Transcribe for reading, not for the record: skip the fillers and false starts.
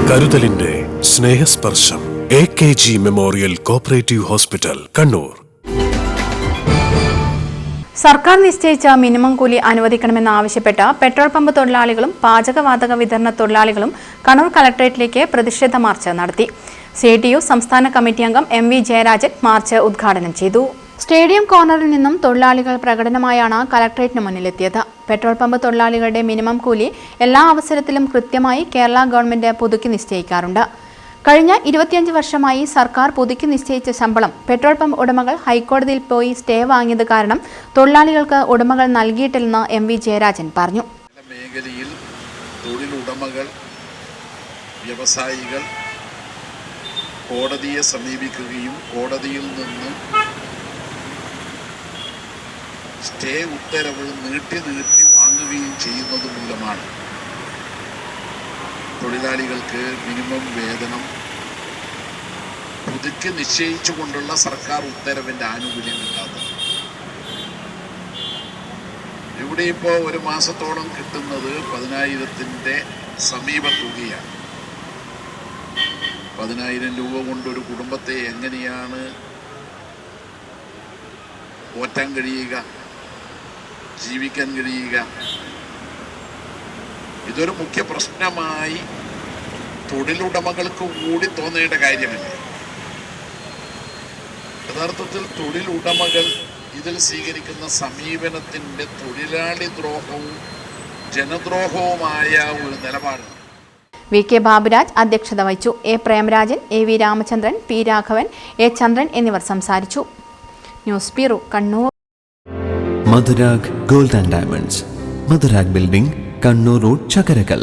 കരുതലിന്റെ സ്നേഹസ്പർശം AKG memorial cooperative hospital Kannur. സർക്കാർ നിശ്ചയിച്ച minimum കൂലി അനുവദിക്കണമെന്നാവശ്യപ്പെട്ട് പെട്രോൾ പമ്പ് തൊഴിലാളികളും പാചകവാതക വിതരണ തൊഴിലാളികളും കണ്ണൂർ കളക്ടറേറ്റിലേക്ക് പ്രതിഷേധ മാർച്ച് നടത്തി. CITU സംസ്ഥാന കമ്മിറ്റി അംഗം MV ജയരാജൻ മാർച്ച് ഉദ്ഘാടനം ചെയ്തു. സ്റ്റേഡിയം കോർണറിൽ നിന്നും തൊഴിലാളികൾ പ്രകടനമായാണ് കളക്ടറേറ്റിന് മുന്നിലെത്തിയത്. പെട്രോൾ പമ്പ് തൊഴിലാളികളുടെ മിനിമം കൂലി എല്ലാ അവസരത്തിലും കൃത്യമായി കേരള ഗവൺമെന്റ് പുതുക്കി നിശ്ചയിക്കാറുണ്ട്. കഴിഞ്ഞ 25 വർഷമായി സർക്കാർ പുതുക്കി നിശ്ചയിച്ച ശമ്പളം പെട്രോൾ പമ്പ് ഉടമകൾ ഹൈക്കോടതിയിൽ പോയി സ്റ്റേ വാങ്ങിയത് കാരണം തൊഴിലാളികൾക്ക് ഉടമകൾ നൽകിയിട്ടില്ലെന്ന് MV ജയരാജൻ പറഞ്ഞു. മേഖലയിൽ തൊഴിലുടമകൾ, വ്യവസായികൾ കോടതിയെ സമീപിക്കുകയും കോടതിയിൽ നിന്ന് സ്റ്റേ ഉത്തരവ് നീട്ടി വാങ്ങുകയും ചെയ്യുന്നത് മൂലമാണ് തൊഴിലാളികൾക്ക് മിനിമം വേതനം പുതുക്കി നിശ്ചയിച്ചുകൊണ്ടുള്ള സർക്കാർ ഉത്തരവിൻ്റെ ആനുകൂല്യം കിട്ടാത്തത്. ഇവിടെ ഇപ്പോൾ ഒരു മാസത്തോളം കിട്ടുന്നത് 10,000-ൻ്റെ സമീപ തുകയാണ്. 10,000 രൂപ കൊണ്ടൊരു കുടുംബത്തെ എങ്ങനെയാണ് പോറ്റാൻ കഴിയുക, ജീവിക്കാൻ കഴിയുക? ഇതൊരു മുഖ്യ പ്രശ്നമായി തൊഴിലുടമകൾക്ക് കൂടി തോന്നേണ്ട കാര്യമല്ലേ? യഥാർത്ഥത്തിൽ തൊഴിലുടമകൾ ഇതിൽ സ്വീകരിക്കുന്ന സമീപനത്തിൻ്റെ തൊഴിലാളി ദ്രോഹവും ജനദ്രോഹവുമായ ഒരു നിലപാടാണ്. VK ബാബുരാജ് അധ്യക്ഷത വഹിച്ചു. A Premarajan, AV Ramachandran, P Raghavan, A ചന്ദ്രൻ എന്നിവർ സംസാരിച്ചു. News bureau Kannur. Madhurag gold and diamonds, Madhurag building, Kannur road, Chakkarakal.